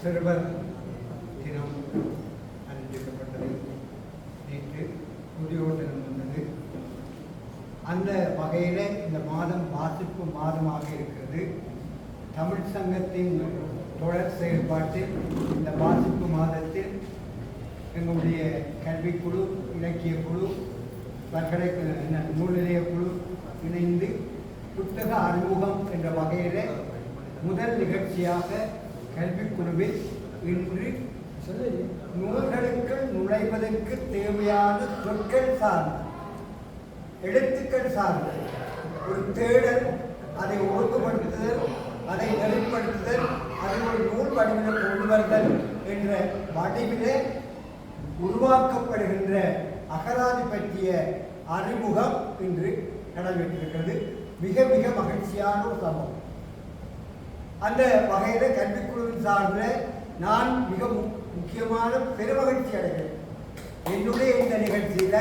சிறுவர் தினம் அறிவிக்கப்பட்டது. நேற்று முதியோர் தினம் வந்தது. அந்த வகையில் இந்த மாதம் வாசிப்பு மாதமாக இருக்கிறது. தமிழ் சங்கத்தின் தொடர் செயல்பாட்டில் இந்த வாசிப்பு மாதத்தில் எங்களுடைய கல்விக்குழு, இலக்கிய குழு, பல்கலை நூல் நிலைய குழு இணைந்து புத்தக அறிமுகம் என்ற வகையில் முதல் நிகழ்ச்சியாக கல்விக்குழுவில் இன்று நூல்களுக்கு நுழைவதற்கு தேவையான சொற்கள் சார்ந்த, எழுத்துக்கள் சார்ந்த ஒரு தேடல், அதை ஒழுங்குபடுத்துதல், அதை நெறிப்படுத்துதல், அதை ஒரு நூல் வடிவில் கொண்டு வருதல் என்ற வடிவிலே உருவாக்கப்படுகின்ற அகராதி பற்றிய அறிமுகம் இன்று நடைபெற்றிருக்கிறது. மிக மிக மகிழ்ச்சியான ஒரு சம்பவம். அந்த வகையில் கல்விக்குழுவின் சார்பில் நான் மிக முக்கியமான பெருமகிழ்ச்சி அடைகிறேன். என்னுடைய இந்த நிகழ்ச்சியில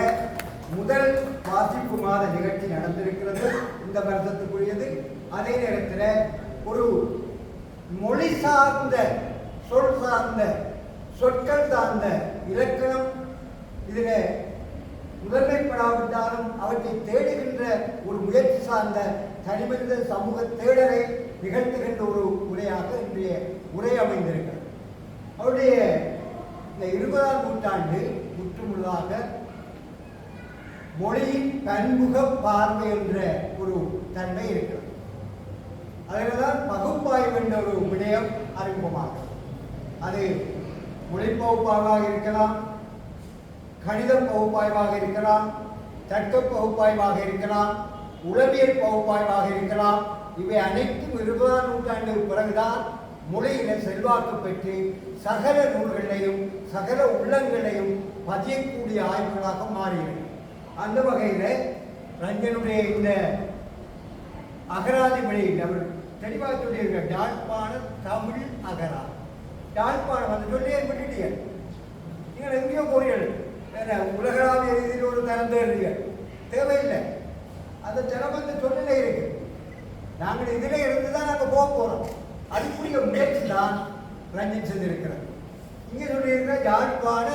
முதல் வாசிப்பு மாத நிகழ்ச்சி நடந்திருக்கிறது, இந்த வருஷத்துக்குரியது. அதே நேரத்தில் ஒரு மொழி சார்ந்த, சொல் சார்ந்த, சொற்கள் சார்ந்த இலக்கணம் இதில் முதன்மைப்படாவிட்டாலும் அவற்றை தேடுகின்ற ஒரு முயற்சி சார்ந்த தனிமனித சமூக தேடலை நிகழ்த்துகின்ற ஒரு உரையாக இன்றைய உரை அமைந்திருக்கிறது. அவருடைய இந்த 20ஆம் நூற்றாண்டு முற்றுமுழுதாக மொழியின் பன்முக பார்வை என்ற ஒரு தன்மை இருக்கிறது. அதில்தான் பகுப்பாய்வு என்ற ஒரு விடயம் அறிமுகமாகும். அது மொழி பகுப்பாய்வாக இருக்கலாம், கணித பகுப்பாய்வாக இருக்கலாம், தர்க்க பகுப்பாய்வாக இருக்கலாம், உளவியல் பகுப்பாய்வாக இருக்கலாம். இவை அனைத்தும் 20ஆம் நூற்றாண்டுக்கு பிறகுதான் மொழியில செல்வாக்கு பெற்று சகல நூல்களையும் சகல உள்ளங்களையும் பதியக்கூடிய ஆய்வுகளாக மாறியது. அந்த வகையில் ரஞ்சனுடைய இந்த அகராதி மொழியில் அவர் தெளிவாக சொல்லியிருக்க யாழ்ப்பாண தமிழ் அகராதி. யாழ்ப்பாணம் அந்த சொல்லி ஏற்பட்டுட்டீர்கள். நீங்கள் எங்கேயோ போறீர்கள், உலகளாவிய ரீதியில் ஒரு தரம் தேடுறீர்கள், தேவையில்லை. அந்த தரம் அந்த சொல்லிலே இருக்கு. நாங்கள் இதில் இருந்து தான் நாங்கள் போக போகிறோம். அதுக்குரிய முயற்சி தான் ரஞ்சன் செஞ்சிருக்கிறது. இங்கே சொல்லியிருக்கிற யாழ்ப்பாண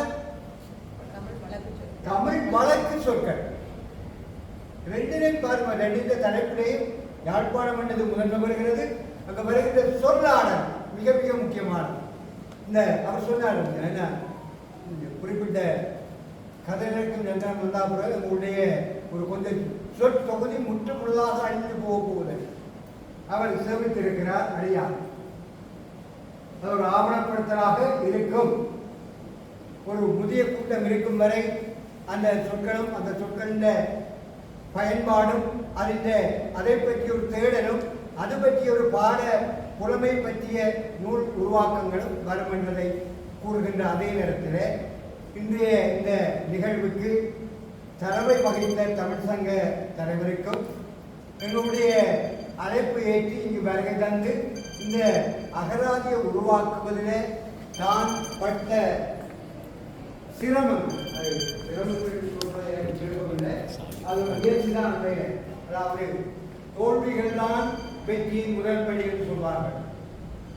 தமிழ் வழக்கு சொற்கள் ரெண்டினை பாருங்க. ரெண்டு தலைப்பிலேயும் யாழ்ப்பாணம் என்றது முதன்மை வருகிறது. அங்கே வருகின்ற சொல்லாடல் மிக மிக முக்கியமானது. இந்த அவர் சொன்னார் என்ன குறிப்பிட்ட கதைகளுக்கும் எல்லாம் வந்தால் பிறகு உங்களுடைய ஒரு கொஞ்சம் சொற்தொகுதி முற்றுமுழுதாக அழிந்து போக போகுது. அவர் சேமித்திருக்கிறார் அடியார். அது ஒரு ஆவணப்படுத்தலாக இருக்கும். ஒரு முதிய கூட்டம் இருக்கும் வரை அந்த சொற்களும் அந்த சொற்களின் பயன்பாடும் அதை பற்றிய ஒரு தேடலும் அது பற்றிய ஒரு பாட புலமை பற்றிய நூல் உருவாக்கங்களும் வரும் என்பதை கூறுகின்ற அதே நேரத்தில் இன்றைய இந்த நிகழ்வுக்கு தலைமை வகித்த தமிழ் சங்க தலைவருக்கும் எங்களுடைய அழைப்பு ஏற்றி இங்கு வருகை தந்து இந்த அகராதியை உருவாக்குவதில் தான் பட்ட சிரமம், அது முயற்சி தான். அதாவது தோல்விகள் தான் வெற்றியின் முதல் படி என்று சொல்வார்கள்.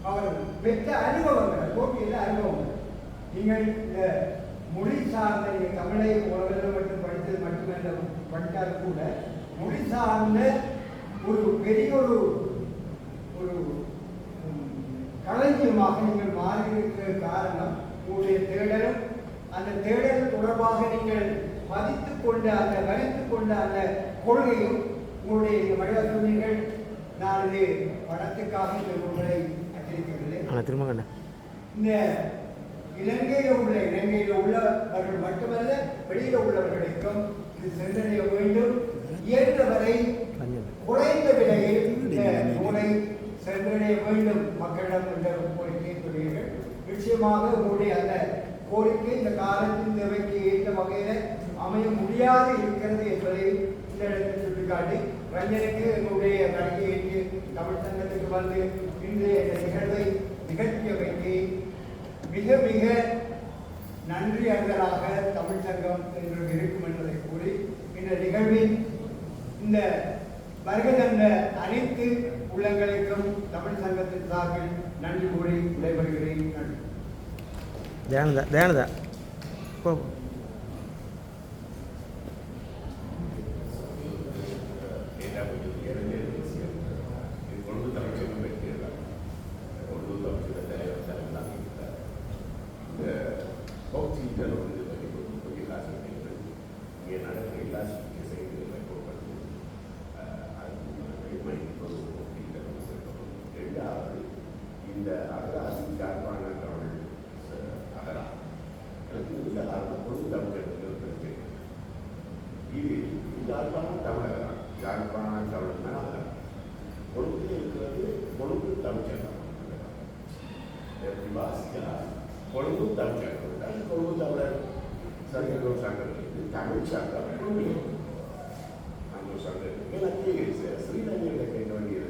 அவர் பெற்ற அனுபவங்கள், தோல்வியில் அனுபவங்கள். நீங்கள் இந்த மொழி சார்ந்த நீங்கள் தமிழை உலகில் மட்டும் படித்தது மட்டுமல்ல, படித்தால் கூட மொழி சார்ந்த ஒரு பெரிய ஒரு களஞ்சியமாக நீங்கள் மாறியிருக்கிற காரணம் உங்களுடைய தேடலும், அந்த தேடல் தொடர்பாக நீங்கள் மதித்துக் கொண்ட அந்த வலித்துக் கொண்ட அந்த கொள்கையும் உங்களுடைய இந்த வடிவ சொன்னீர்கள். நான் இது படத்துக்காக இந்த நூல்களை அச்சிருக்கவில்லை. இந்த இலங்கையில் உள்ளவர்கள் மட்டுமல்ல, வெளியில் உள்ளவர்களுக்கும் இது சென்றடைய வேண்டும். இயன்றவரை குறைந்த விலையில் இந்த நூலை சென்றடைய வேண்டும் மக்களிடம் என்ற கோரிக்கையை சொல்கிறீர்கள். நிச்சயமாக உங்களுடைய அந்த கோரிக்கை இந்த காலத்தின் தேவைக்கு ஏற்ற வகையில் அமைய முடியாது இருக்கிறது என்பதை இந்த இடத்தில் சுட்டிக்காட்டி ரஞ்சனுக்கு எங்களுடைய கருத்தை ஏற்று தமிழ் சங்கத்துக்கு வந்து இன்றைய நிகழ்வை நிகழ்த்தியவைக்கு மிக மிக நன்றி அறிதலாக தமிழ் சங்கம் என்று இருக்கும் என்பதை கூறி இந்த நிகழ்வில் இந்த வருகை தந்த அனைத்து உள்ளங்களுக்கும் தமிழ் சங்கத்தின் சார்பில் நன்றி கூறி விடைபெறுகிறேன். நன்றி. தயானதா போ. இந்த அகராசி யாழ்ப்பாண தமிழ் அகரா எனக்கு இந்த பொது தமிழ் இது யாழ்ப்பாண தமிழ் அகரா யாழ்ப்பாண தமிழ் அகரா கொழும்பில் இருக்கிறது கொழும்பு தமிழ்ச்சங்கம் வாசிக்கிறா கொழும்பு தமிழ்ச்சங்கம் கொழும்பு தமிழர் சங்கங்கள் சங்கம் இருக்குது தமிழ் சங்கம் கொழும்பில் அந்த சங்கம் எனக்கு ஸ்ரீரங்கத்தில் கேட்க வேண்டியது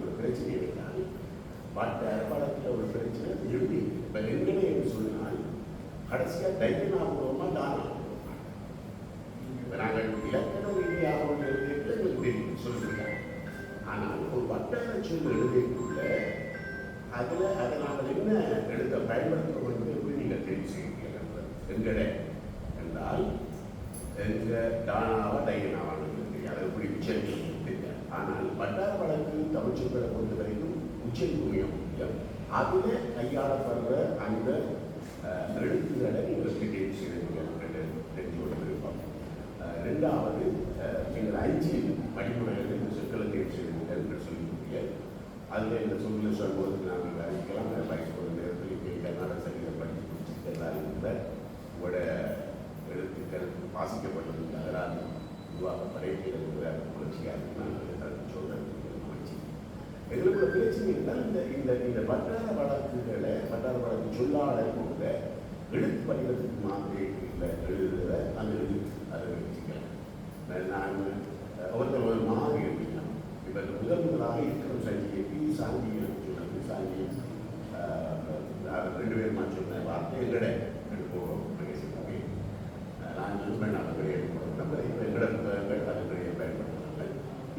ஒரு பிரச்சனை இருந்தால் மற்ற படத்தில் ஒரு பிரச்சனை இறுதி இப்போ எங்கனே என்று சொன்னால் கடைசியாக டைனாபூர்வமாக தானாபூர்வமாக இப்போ நாங்கள் இலக்கண ரீதியாக ஒன்று எழுதிட்டு எங்களுக்கு தெரியும் சொல்லியிருக்காங்க. ஆனால் ஒரு வட்டார சொல் எழுதிக்குள்ள அதில் அதை நாங்கள் என்ன எழுத பயன்படுத்துகிறோம் என்பதை எப்படி நீங்கள் தெரிவு செய்கிறீர்கள் எங்கடை என்றால் எங்கள் தானாவா டைனாவான்னு அதை எப்படி உச்சரிக்க தெரியாது. ஆனால் வட்டார வழக்கு தமிழ் சொற்களை பொறுத்த வரைக்கும் உச்சரிப்பு முக்கியம். அதில் கையாளப்படுற அந்த எழுத்துக்களை உங்களுக்கு தெரிவு செய்வீர்கள் தெரிஞ்சு கொள்ள விருப்பம். ரெண்டாவது நீங்கள் 5 அடிப்படையில் இந்த சொற்களை தெரிவு செய்வீர்கள் என்று சொல்லியிருக்கீங்க. அதில் இந்த சொல்லில் சொல்லும்போது நாங்கள் விவாதிக்கலாம். படிக்கும் நேரத்தில் கர்நாடக சங்கீதம் படித்து கொடுத்துருக்கிறதால் இருந்த உங்களோட எழுத்துக்கள் வாசிக்கப்பட்டது அதனால் உருவாக்கப்படைக்கிற புரட்சியாக நான் சொல்கிறேன். எங்களுக்கு பிரச்சனை இருந்தால் இந்த வட்டார வழக்குகளை வட்டார வழக்கு சொல்லாளர் கூட எழுத்து படிக்கிறதுக்கு மாதிரி இல்லை எழுதுகிற அந்த எழுத்து அதை வச்சுக்கிறேன். நான் ஒருத்தர் மாறி எழுதிக்கலாம். இப்போ முதலாக இருக்கிற சங்கிக்கு சாங்கியம் சொன்னது சாங்கியம் 2 பேர் நான் சொன்ன வார்த்தை எங்கட எடுப்போம் பேசுகிறோமே. நான் சொல்வேன் அவங்களே எடுப்போம் நம்ம எங்கட அதுங்களையே பயன்படுத்துகிறாங்க.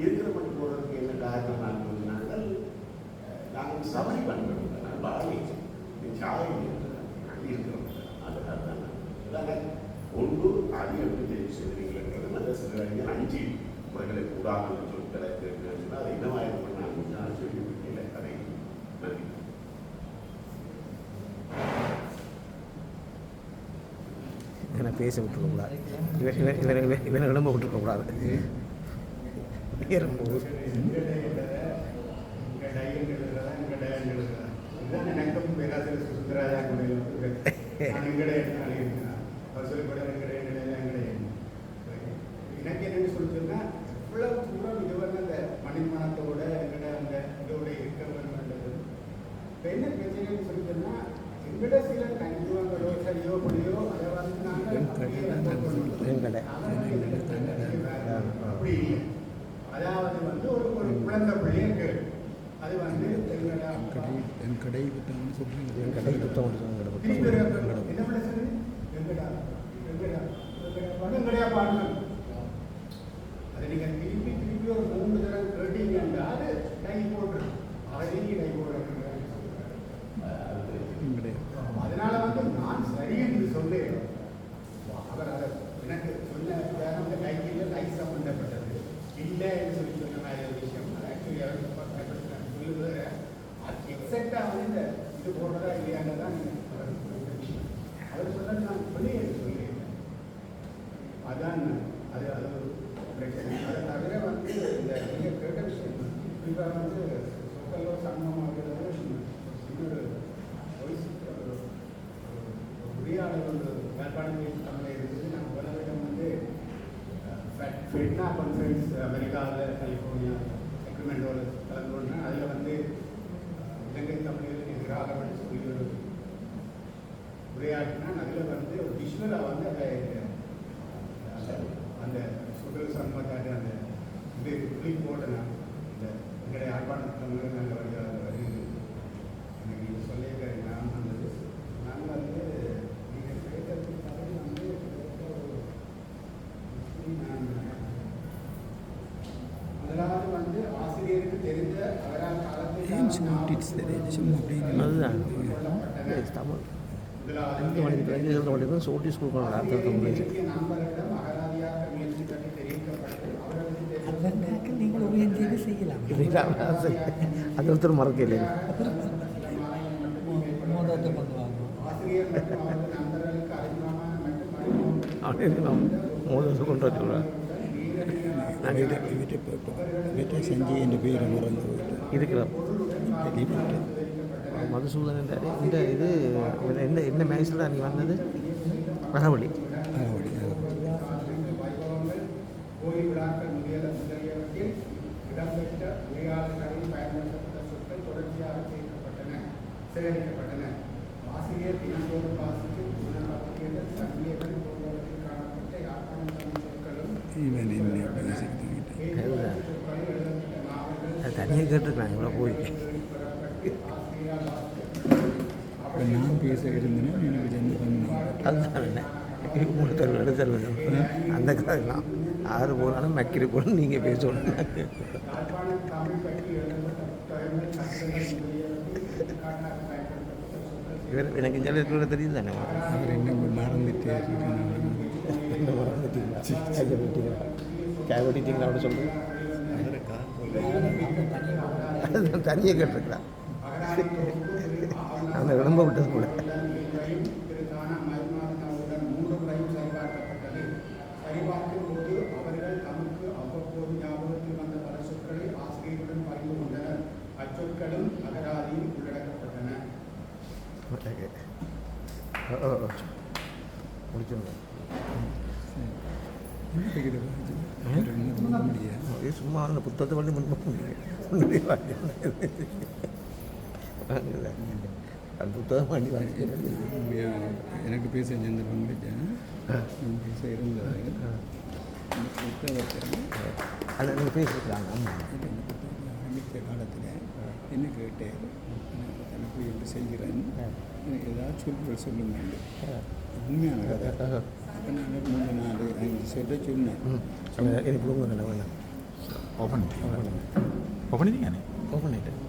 இருக்கிற மட்டும் போடுறதுக்கு என்ன காரணம் நான் சொன்னாங்கள் நாங்கள் சபரி பயன்படுத்த நான் பாடி சாலை நாங்கள் இருக்கிறோம். அதுதான் ஒன்று அது எப்படி தெரிவு செய்கிறீங்கிறது நல்ல சிறுவர்கள் 5 முறைகளை கூடாமல் சொற்களை சொன்னால் அதை என்னவாயிருக்கும் நான் சொல்லி இல்லை அதை நன்றி. இவனை பேச விட்டுருக்கக்கூடாது. இவனை விளம்ப விட்டுருக்கக்கூடாது. எனக்கும் பேராசிரியர் சுந்தராஜா எனக்கு என்னென்னு சொல்லிச்சுன்னா இவ்வளவு தூரம் இது வந்து அந்த மணிமணத்தோட எங்கட அந்த இதோட இருக்க வேண்டும்ன்றது. இப்போ என்ன பிரச்சனைன்னு சொல்லிச்சுன்னா எங்கட சில கஞ்சுவங்களோ சரியோ பொடியோ அதை வந்து நாங்கள் அப்படி இல்லை. அதாவது வந்து ஒரு குழந்தை பிள்ளை இருக்கு. அது வந்து என் கடை புத்தகம் சொல்றீங்க. என் கடை புத்தகம் என்ன பண்ண சொல்லு எங்கடா எங்கடா எங்கடையா பாருங்க. அதை நீங்கள் திருப்பி ஒரு 3 தடவை கேட்டீங்கன்னா அது டை போடுறது அதையும் டை போடுறது. அதனால வந்து நான் சரி என்று சொல்லேன். அவர் அதை எனக்கு சொன்ன அந்த டைக்கில் டை சம்பந்தப்பட்டது இல்லை என்று சொல்லி சொன்ன மாதிரி ஒரு விஷயம். ஆக்சுவலி அவர் சொல்லுவது அது எக்ஸாக்டாக வந்து இந்த இது போடுறதா இல்லையான்னு தான் விஷயம். அவர் சொன்னது நான் சொல்லியிருக்கேன். அதான் அது அது ஒரு பிரச்சனை. அதை தவிர வந்து இந்த நீங்கள் கேட்ட விஷயம் குறிப்பாக வந்து சொற்களோ சங்கமாகிறது இன்னொரு உரையாடல் ஒரு மேற்பாடு தமிழை இருந்தது. நான் உலகிடம் வந்து ஃபெட்னா கான்ஃபரன்ஸ் அமெரிக்காவில் கலிஃபோர்னியா செக்ரமெண்டோவில் கலந்து கொண்டேன். அதில் வந்து இலங்கை தமிழர்களுக்கு எதிராக சொல்லி ஒரு உரையாடினான். அதில் வந்து ஒரு விஷுவலாக வந்து அதை அந்த சுடல் சம்பந்தாட்டு அந்த இது கிளிப் போட்டேன். இந்த எங்களுடைய யாழ்ப்பாண தமிழர் நல்ல வழியாக வருது எனக்கு நீங்கள் சொல்லியிருக்காரு. நான் வந்தது நான் வந்து நீங்கள் கேட்டதுக்காக வந்து நான் முதலாவது வந்து ஆசிரியருக்கு தெரிந்த அவரால் சும்மா அப்படின்னு அதுதான் தமிழ் 5 மணிக்கு 2 மணிக்கு சோட்டி ஸ்கூல் போனாங்க அடுத்த முடிஞ்சு நீங்கள் உயர்ந்தது செய்யலாம் அது ஒருத்தர் மறக்க இல்லைங்க மோதத்தை கொண்டு வாங்க அப்படின்னு மோதல் கொண்டு வச்சுருவேன் வீட்டை செஞ்சு என் பேரை மறந்து இருக்கிறோம் கேள்விப்பட்டேன் மதுசூதன் இந்த இது என்ன மேக்ஸில் தான் நீ வந்தது ரகவழி கோயில் விழாக்கள் முதலியவற்றில் இடம்பெற்ற உரையாடல்களில் பயன்படுத்தப்பட்ட சொற்கள் தொடர்ச்சியாக சேகரிக்கப்பட்டன. ஆசிரியர் தினந்தோறும் வாசித்து உணர்வாக்கியர்கள் சங்கிலியர்கள் போன்றவற்றில் காணப்பட்ட யாழ்ப்பாண தமிழ் சொற்களும் தனியாக கேட்டுருக்கலாம் இவ்வளோ போய் நான் பேச இருந்தேன்னா எனக்கு சேர்ந்து பண்ணேன் அதுதான் என்ன மூணு எடுத்தல் அந்த காலம் 6 போனாலும் மக்கி போகணும் நீங்கள் பேசணும் யாழ்ப்பாணம் தமிழ் பற்றி எழுதப்பட்ட புத்தகங்கள் கட்டுரைகள் முதலியவற்றில் எடுத்துக்காட்டாக பயன்படுத்தப்பட்ட சொற்கள் எனக்கு ஜெயலலிதா தெரியுது தானே அவர் என்ன மறந்துட்டே என்ன மறந்துட்டீங்களா கையை வெட்டிங்களா கை வெட்டிட்டீங்களா அப்படி சொல்லுங்க அதுதான் தனியாக கேட்டிருக்கலாம் அந்த விளம்ப விட்டது கூட சரிபார்க்கும் போது அவர்கள் தமக்கு அவ்வப்போது ஞாபகத்தில் வந்த பல சொற்களை ஆசிரியருடன் பகிர்ந்து கொண்டனர். அச்சொற்களும் அகராதியில் உள்ளடக்கப்பட்டன. சும்மா அந்த புத்தகத்தை பண்ணி முன்பு அந்த புத்தகம் பண்ணி எனக்கு பேச சேர்ந்த பங்குச்சேன் பேச இருந்தது அந்த புத்தகத்தை அதை நீங்கள் பேசியிருக்காங்க ஆரம்பித்த காலத்தில் என்ன கேட்டேன் எனக்கு எப்படி செய்கிறேன் ஏதாவது சொல்லுங்கள் சொல்லுங்க உண்மையான கதை அப்போ நான் 3-4-5 சொல்ல சொன்னேன் எனக்கு வேணாம் ஓப்பன் பண்ணிட்டீங்க ஓப்பன் பண்ணிட்டேன்